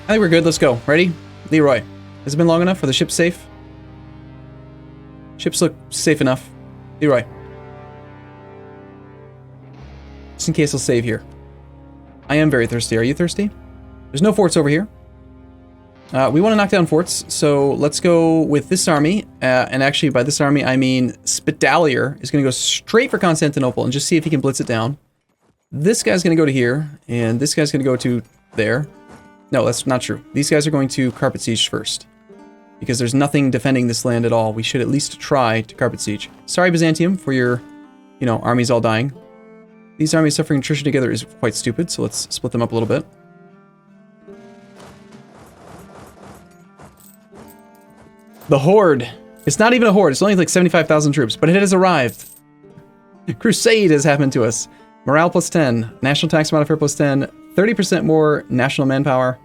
I think we're good. Let's go. Ready? Leroy. Has it been long enough? Are the ships safe? Ships look safe enough. Leroy. Just in case I'll save here. I am very thirsty. Are you thirsty? There's no forts over here. We want to knock down forts, so let's go with this army. And actually, by this army, I mean Spitalier is going to go straight for Constantinople and just see if he can blitz it down. This guy's going to go to here, and this guy's going to go to there. No, that's not true. These guys are going to carpet siege first, because there's nothing defending this land at all. We should at least try to carpet siege. Sorry, Byzantium, for your, armies all dying. These armies suffering attrition together is quite stupid, so let's split them up a little bit. The Horde. It's not even a horde. It's only like 75,000 troops, but it has arrived. Crusade has happened to us. Morale plus 10. National tax modifier plus 10. 30% more national manpower.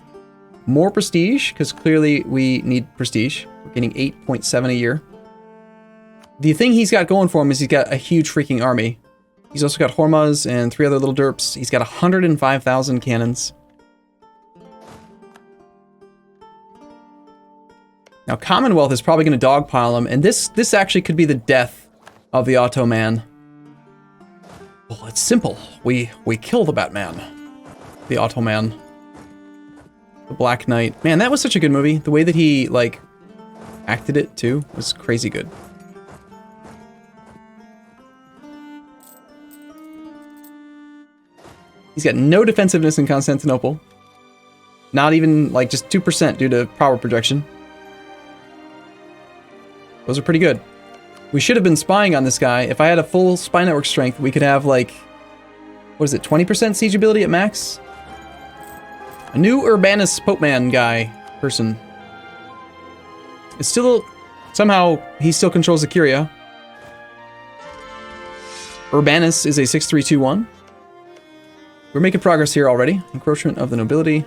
More prestige, because clearly we need prestige. We're getting 8.7 a year. The thing he's got going for him is he's got a huge freaking army. He's also got Hormuz and 3 other little derps. He's got 105,000 cannons. Now, Commonwealth is probably going to dogpile him, and this actually could be the death of the Ottoman. Well, it's simple. We kill the Batman. The Ottoman. The Black Knight. Man, that was such a good movie. The way that he, acted it, too, was crazy good. He's got no defensiveness in Constantinople. Not even, just 2% due to power projection. Those are pretty good. We should have been spying on this guy. If I had a full spy network strength, we could have, what is it, 20% siege ability at max? A new Urbanus Popeman guy, person. It's still, somehow, he still controls the Curia. Urbanus is a 6321. We're making progress here already. Encroachment of the nobility.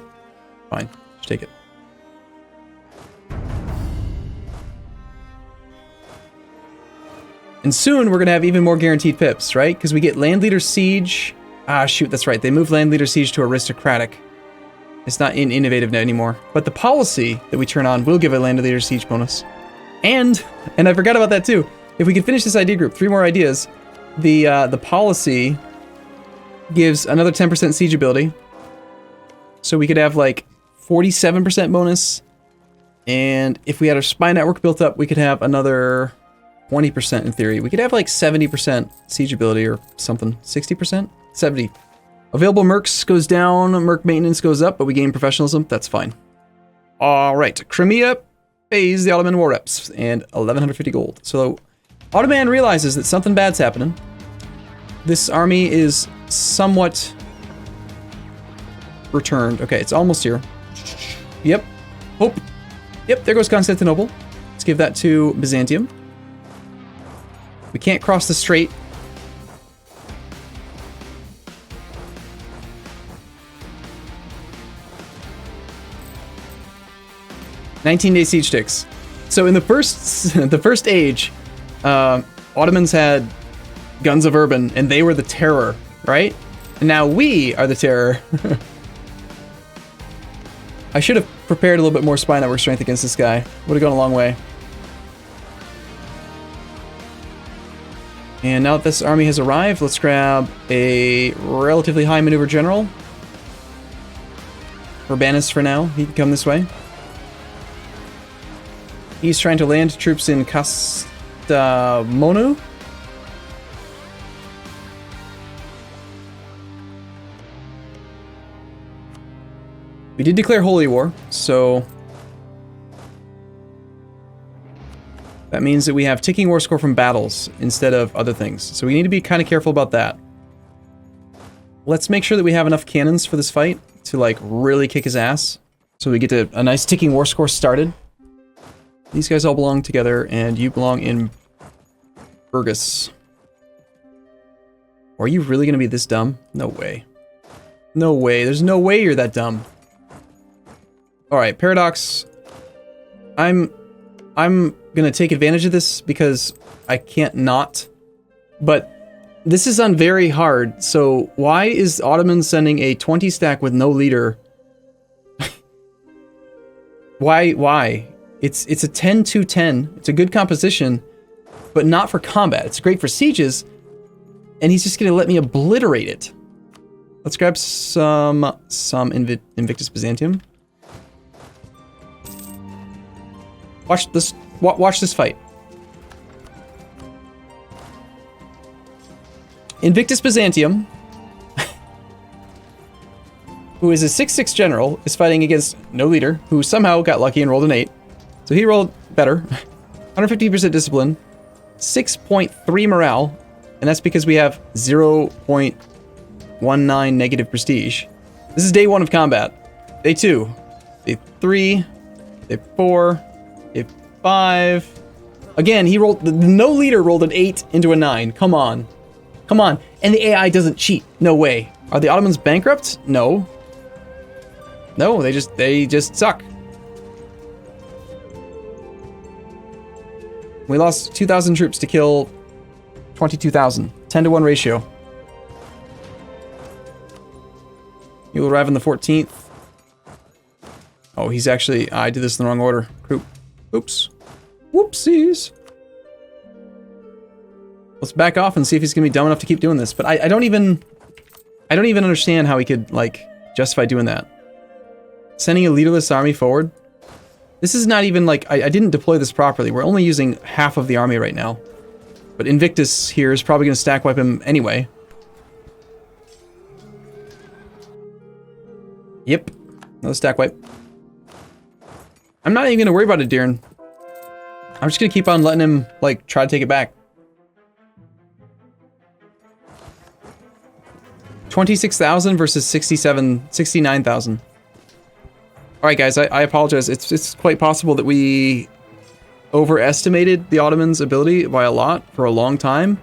Fine, just take it. And soon we're going to have even more guaranteed pips, right? Because we get Land Leader Siege. Ah, shoot, that's right. They moved Land Leader Siege to Aristocratic. It's not in Innovative anymore. But the policy that we turn on will give a Land Leader Siege bonus. And I forgot about that too. If we can finish this idea group, 3 more ideas, the policy gives another 10% siege ability. So we could have 47% bonus. And if we had our spy network built up, we could have another 20% in theory. We could have 70% siege ability or something. 60%? 70. Available mercs goes down, merc maintenance goes up, but we gain professionalism. That's fine. Alright, Crimea pays the Ottoman war reps and 1150 gold. So Ottoman realizes that something bad's happening. This army is somewhat returned. Okay, it's almost here. Yep. Hope. Yep, there goes Constantinople. Let's give that to Byzantium. We can't cross the strait. "19-day siege sticks." So in the first age, Ottomans had guns of Urban, and they were the terror, right? And now we are the terror. I should have prepared a little bit more spy network strength against this guy. Would have gone a long way. And now that this army has arrived, let's grab a relatively high maneuver general. Urbanus for now. He can come this way. He's trying to land troops in Kastamonu. We did declare holy war, so that means that we have ticking war score from battles instead of other things. So we need to be kind of careful about that. Let's make sure that we have enough cannons for this fight to really kick his ass. So we get a nice ticking war score started. These guys all belong together, and you belong in Burgos. Are you really going to be this dumb? No way. No way. There's no way you're that dumb. Alright, Paradox. I'm gonna take advantage of this because I can't not. But this is on very hard, so why is Ottoman sending a 20 stack with no leader Why? It's a 10-2-10. It's a good composition, but not for combat. It's great for sieges, and he's just gonna let me obliterate it. Let's grab some Invictus Byzantium. Watch this fight. Invictus Byzantium, who is a 6-6 general, is fighting against no leader, who somehow got lucky and rolled an 8. So he rolled better. 150% discipline, 6.3 morale, and that's because we have 0.19 negative prestige. This is day 1 of combat. Day 2, day 3, day 4, day 5. Again, he rolled, the no leader rolled an 8 into a 9. Come on. Come on. And the AI doesn't cheat. No way. Are the Ottomans bankrupt? No. No, they just suck. We lost 2,000 troops to kill 22,000. 10-to-1 ratio. He will arrive on the 14th. Oh, he's actually... I did this in the wrong order. Oops. Whoopsies. Let's back off and see if he's gonna be dumb enough to keep doing this. But I don't even understand how he could, like, justify doing that. Sending a leaderless army forward. This is not even, like, I didn't deploy this properly. We're only using half of the army right now. But Invictus here is probably gonna stack wipe him anyway. Yep. Another stack wipe. I'm not even gonna worry about it, Darren. I'm just gonna keep on letting him, like, try to take it back. 26,000 versus 69,000. Alright guys, I apologize. It's quite possible that we overestimated the Ottomans' ability by a lot for a long time.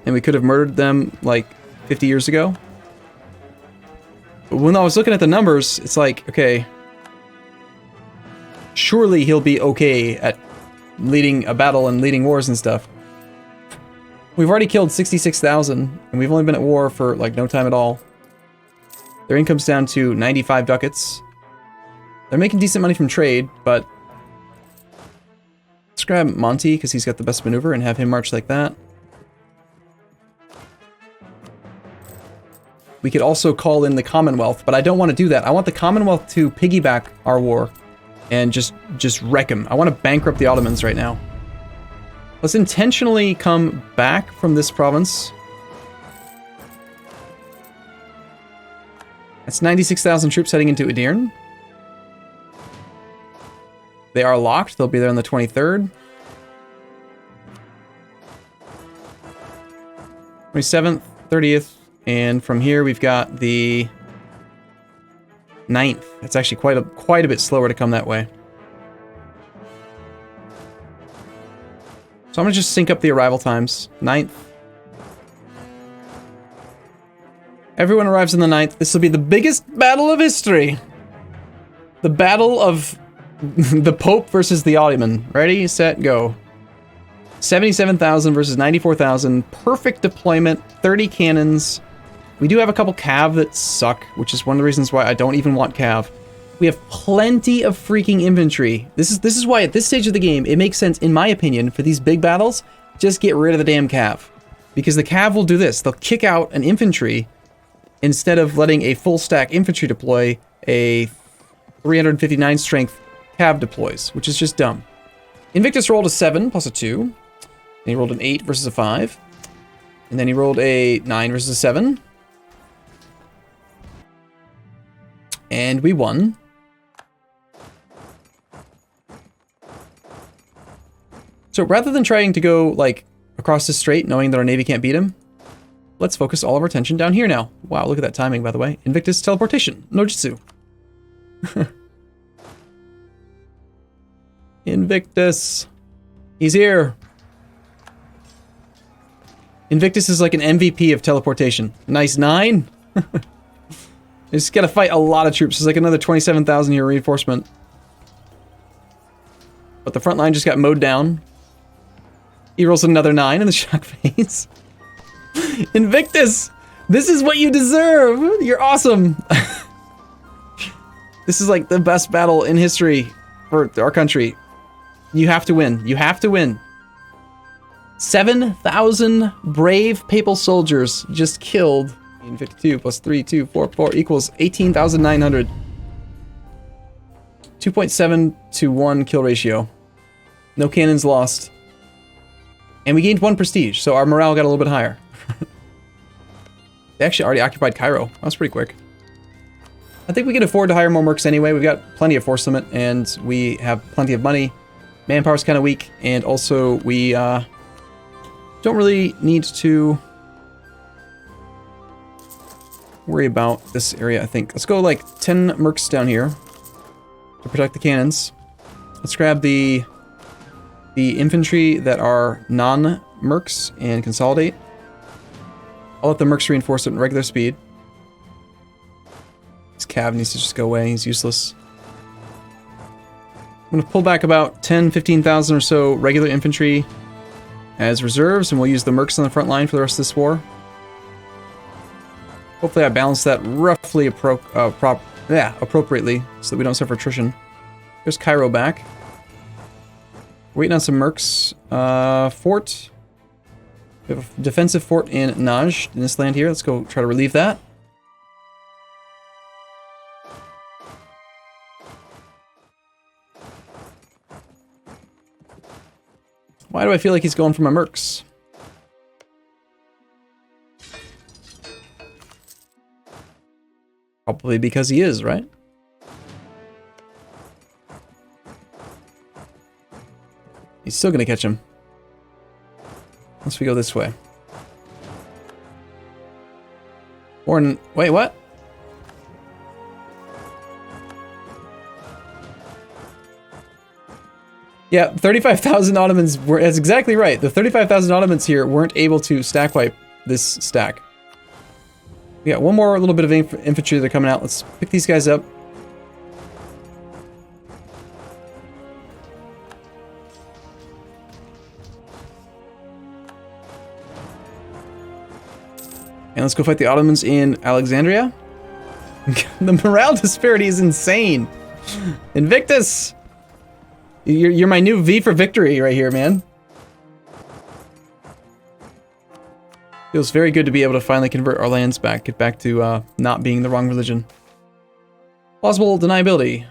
And we could have murdered them, like, 50 years ago. But when I was looking at the numbers, it's like, okay... surely he'll be okay at leading a battle and leading wars and stuff. We've already killed 66,000, and we've only been at war for, like, no time at all. Their income's down to 95 ducats. They're making decent money from trade, but... let's grab Monty, because he's got the best maneuver, and have him march like that. We could also call in the Commonwealth, but I don't want to do that. I want the Commonwealth to piggyback our war, and just wreck him. I want to bankrupt the Ottomans right now. Let's intentionally come back from this province. That's 96,000 troops heading into Edirne. They are locked. They'll be there on the 23rd. 27th, 30th, and from here we've got the 9th. It's actually quite a bit slower to come that way. So I'm gonna just sync up the arrival times. 9th. Everyone arrives on the 9th. This will be the biggest battle of history. The battle of the Pope versus the Ottoman. Ready, set, go. 77,000 versus 94,000. Perfect deployment. 30 cannons. We do have a couple cav that suck, which is one of the reasons why I don't even want cav. We have plenty of freaking infantry. This is why at this stage of the game, it makes sense, in my opinion, for these big battles, just get rid of the damn cav. Because the cav will do this. They'll kick out an infantry instead of letting a full stack infantry deploy. A 359 strength cav deploys, which is just dumb. Invictus rolled a 7 plus a 2. And he rolled an 8 versus a 5. And then he rolled a 9 versus a 7. And we won. So rather than trying to go, like, across the strait, knowing that our navy can't beat him, let's focus all of our attention down here now. Wow, look at that timing, by the way. Invictus teleportation. No jutsu. Invictus. He's here. Invictus is like an MVP of teleportation. Nice 9. You just gotta fight a lot of troops. There's like another 27,000 here reinforcement. But the front line just got mowed down. He rolls another 9 in the shock phase. Invictus! This is what you deserve! You're awesome! This is like the best battle in history. for our country. You have to win. You have to win. 7,000 brave papal soldiers just killed. 52 plus 3, 2, 4, 4 equals 18,900. 2.7 to 1 kill ratio. No cannons lost. And we gained 1 prestige, so our morale got a little bit higher. They actually already occupied Cairo. That was pretty quick. I think we can afford to hire more mercs anyway. We've got plenty of force limit, and we have plenty of money. Manpower's kind of weak, and also we don't really need to worry about this area, I think. Let's go like 10 mercs down here to protect the cannons. Let's grab the infantry that are non-mercs and consolidate. I'll let the mercs reinforce it at regular speed. This cav needs to just go away, he's useless. I'm going to pull back about 10-15,000 or so regular infantry as reserves, and we'll use the mercs on the front line for the rest of this war. Hopefully I balance that roughly appropriately so that we don't suffer attrition. There's Cairo back. Waiting on some mercs. Fort. We have a defensive fort in Najd in this land here. Let's go try to relieve that. Why do I feel like he's going for my mercs? Probably because he is, right? He's still gonna catch him. Unless we go this way. Wait, what? Yeah, 35,000 Ottomans were, that's exactly right. The 35,000 Ottomans here weren't able to stack wipe this stack. We got one more little bit of infantry that are coming out. Let's pick these guys up. And let's go fight the Ottomans in Alexandria. The morale disparity is insane. Invictus! You're my new V for victory right here, man. Feels very good to be able to finally convert our lands back, get back to not being the wrong religion. Plausible deniability.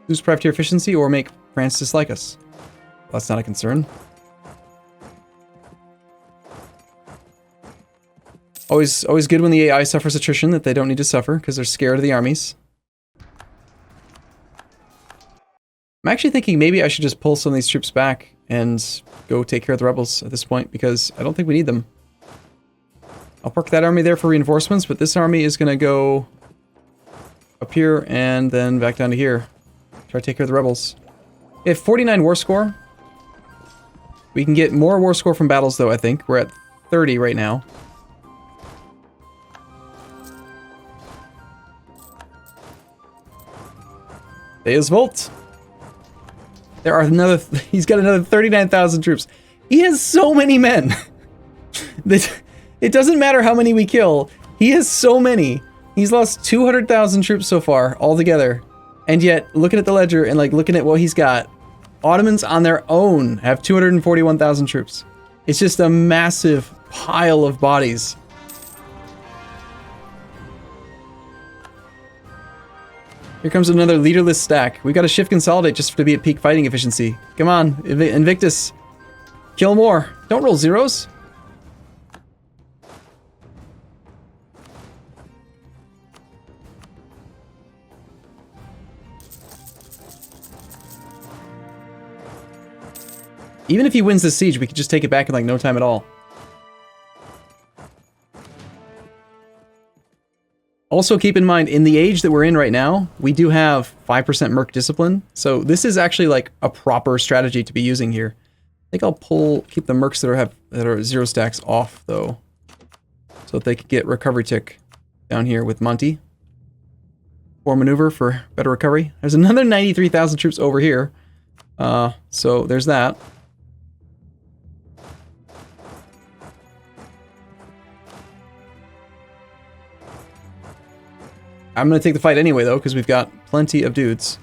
Lose privateer efficiency or make France dislike us. Well, that's not a concern. Always good when the AI suffers attrition that they don't need to suffer because they're scared of the armies. I'm actually thinking maybe I should just pull some of these troops back and go take care of the rebels at this point because I don't think we need them. I'll park that army there for reinforcements, but this army is going to go up here and then back down to here. Try to take care of the rebels. We have 49 war score. We can get more war score from battles though, I think. We're at 30 right now. Deus Volt. There are he's got another 39,000 troops. He has so many men. It doesn't matter how many we kill. He has so many. He's lost 200,000 troops so far altogether. And yet, looking at the ledger and like looking at what he's got, Ottomans on their own have 241,000 troops. It's just a massive pile of bodies. Here comes another leaderless stack. We got to shift consolidate just to be at peak fighting efficiency. Come on, Invictus. Kill more. Don't roll zeros. Even if he wins this siege, we could just take it back in like no time at all. Also keep in mind, in the age that we're in right now, we do have 5% Merc Discipline, so this is actually like a proper strategy to be using here. I think I'll keep the Mercs that are 0 stacks off though, so that they could get recovery tick down here with Monty. Or maneuver for better recovery. There's another 93,000 troops over here, so there's that. I'm going to take the fight anyway, though, because we've got plenty of dudes.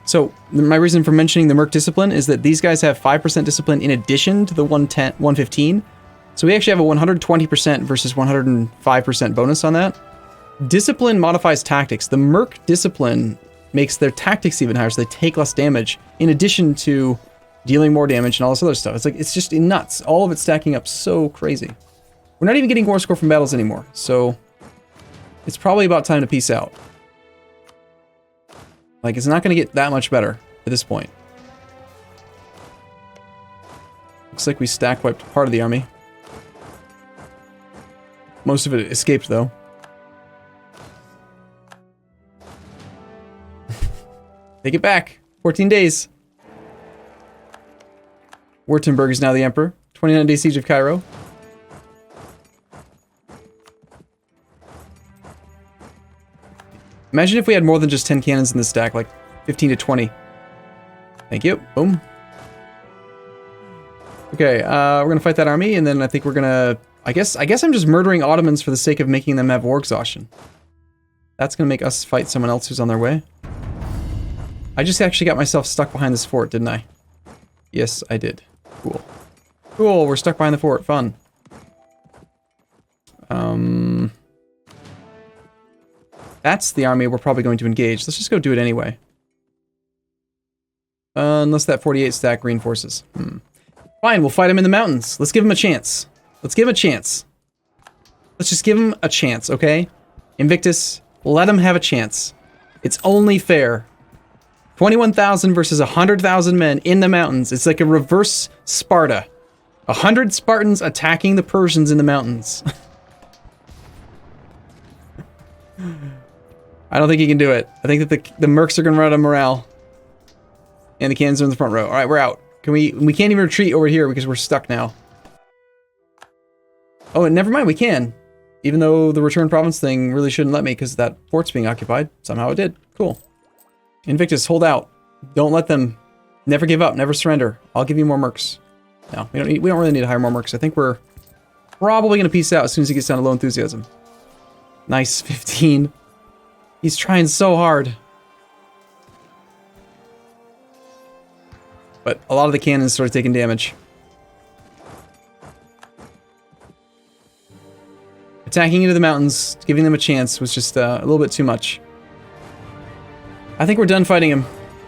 So my reason for mentioning the Merc discipline is that these guys have 5% discipline in addition to the 115. So we actually have a 120% versus 105% bonus on that. Discipline modifies tactics. The Merc discipline makes their tactics even higher, so they take less damage, in addition to dealing more damage and all this other stuff. It's like, it's just nuts. All of it stacking up so crazy. We're not even getting war score from battles anymore, so it's probably about time to peace out. Like, it's not going to get that much better at this point. Looks like we stack wiped part of the army. Most of it escaped, though. Take it back. 14 days. Württemberg is now the emperor. 29-day siege of Cairo. Imagine if we had more than just 10 cannons in the stack, like 15 to 20. Thank you. Boom. Okay, we're gonna fight that army, and then I think we're gonna... I guess I'm just murdering Ottomans for the sake of making them have war exhaustion. That's gonna make us fight someone else who's on their way. I just actually got myself stuck behind this fort, didn't I? Yes, I did. Cool. Cool, we're stuck behind the fort. Fun. That's the army we're probably going to engage. Let's just go do it anyway. Unless that 48 stack reinforces. Fine, we'll fight him in the mountains. Let's give him a chance. Let's give him a chance. Let's just give him a chance, okay? Invictus, let him have a chance. It's only fair. 21,000 versus 100,000 men in the mountains. It's like a reverse Sparta. 100 Spartans attacking the Persians in the mountains. I don't think he can do it. I think that the Mercs are going to run out of morale. And the cannons are in the front row. Alright, we're out. We can't even retreat over here because we're stuck now. Oh, and never mind, we can. Even though the return province thing really shouldn't let me because that fort's being occupied. Somehow it did. Cool. Invictus, hold out. Don't let them... Never give up, never surrender. I'll give you more Mercs. No, we don't really need to hire more Mercs. I think we're probably going to peace out as soon as he gets down to low enthusiasm. Nice, 15. He's trying so hard. But a lot of the cannons started taking damage. Attacking into the mountains, giving them a chance was just a little bit too much. I think we're done fighting him.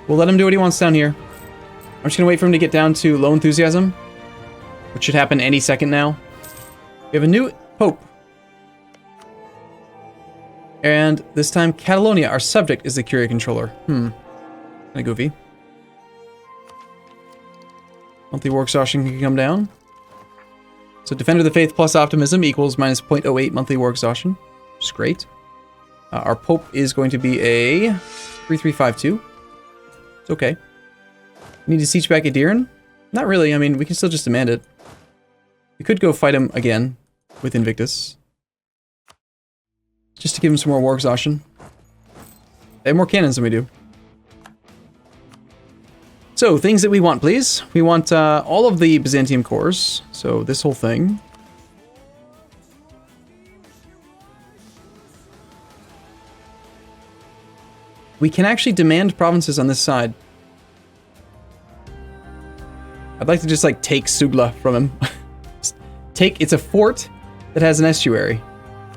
We'll let him do what he wants down here. I'm just gonna wait for him to get down to low enthusiasm, which should happen any second now. We have a new pope. And this time, Catalonia, our subject, is the Curia controller. Kinda goofy. Monthly war exhaustion can come down. So Defender of the Faith plus Optimism equals minus 0.08 monthly war exhaustion, which is great. Our Pope is going to be a 3352. It's okay. We need to siege back Adirn? Not really, I mean, we can still just demand it. We could go fight him again with Invictus. Just to give him some more war exhaustion. They have more cannons than we do. So, things that we want, please. We want all of the Byzantium cores. So, this whole thing. We can actually demand provinces on this side. I'd like to just, like, take Sugla from him. It's a fort that has an estuary.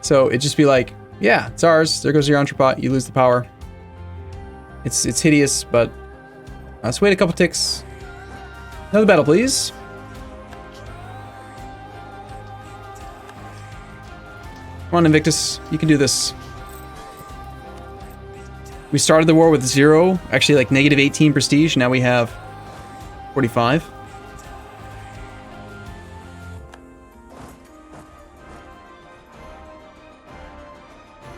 So, it'd just be like, yeah, it's ours. There goes your entrepot. You lose the power. It's hideous, but... let's wait a couple ticks. Another battle, please. Come on, Invictus. You can do this. We started the war with 0, actually like negative 18 prestige. Now we have 45.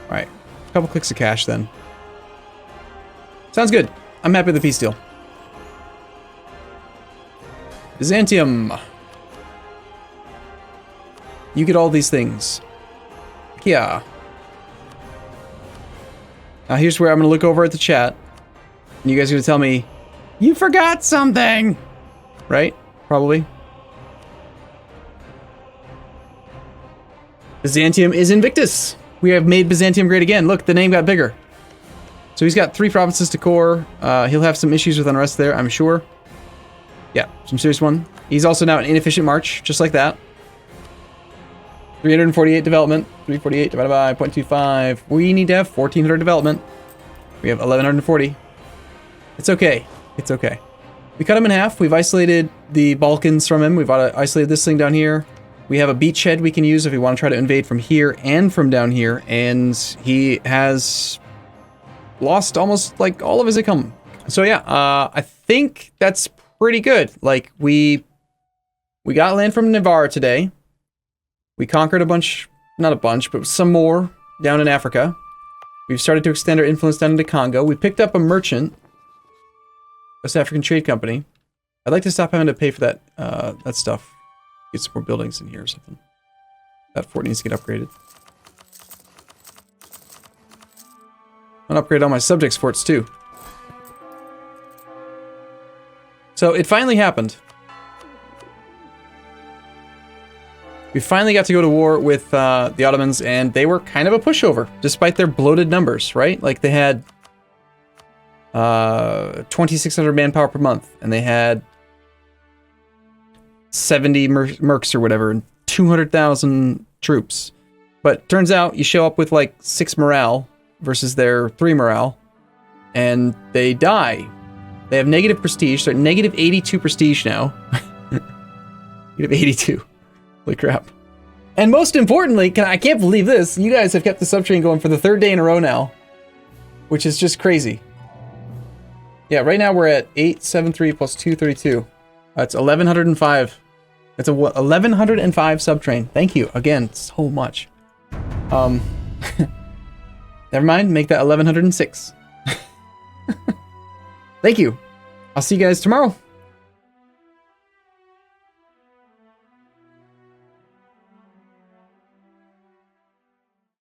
Alright. A couple clicks of cash then. Sounds good. I'm happy with the peace deal. Byzantium. You get all these things. Yeah. Now here's where I'm going to look over at the chat. And you guys are going to tell me, you forgot something! Right? Probably. Byzantium is Invictus. We have made Byzantium great again. Look, the name got bigger. So he's got 3 provinces to core. He'll have some issues with unrest there, I'm sure. Yeah, some serious one. He's also now an inefficient march, just like that. 348 development. 348 divided by 0.25. We need to have 1,400 development. We have 1,140. It's okay. It's okay. We cut him in half. We've isolated the Balkans from him. We've isolated this thing down here. We have a beachhead we can use if we want to try to invade from here and from down here. And he has lost almost like all of his income. So yeah, I think that's pretty good. Like we got land from Navarre today. We conquered a bunch, not a bunch, but some more down in Africa. We've started to extend our influence down into Congo. We picked up a merchant, West African Trade Company. I'd like to stop having to pay for that that stuff. Get some more buildings in here or something. That fort needs to get upgraded. I'm gonna upgrade all my subjects forts too. So it finally happened. We finally got to go to war with the Ottomans, and they were kind of a pushover, despite their bloated numbers, right? Like they had 2,600 manpower per month, and they had 70 mercs or whatever, and 200,000 troops. But turns out you show up with like 6 morale versus their 3 morale, and they die. They have negative prestige. They're at negative 82 prestige now. Negative 82. Holy crap. And most importantly, I can't believe this, you guys have kept the subtrain going for the 3rd day in a row now, which is just crazy. Yeah, right now we're at 873 plus 232. That's 1,105. That's a 1,105 subtrain. Thank you again so much. Never mind, make that 1,106. Thank you. I'll see you guys tomorrow.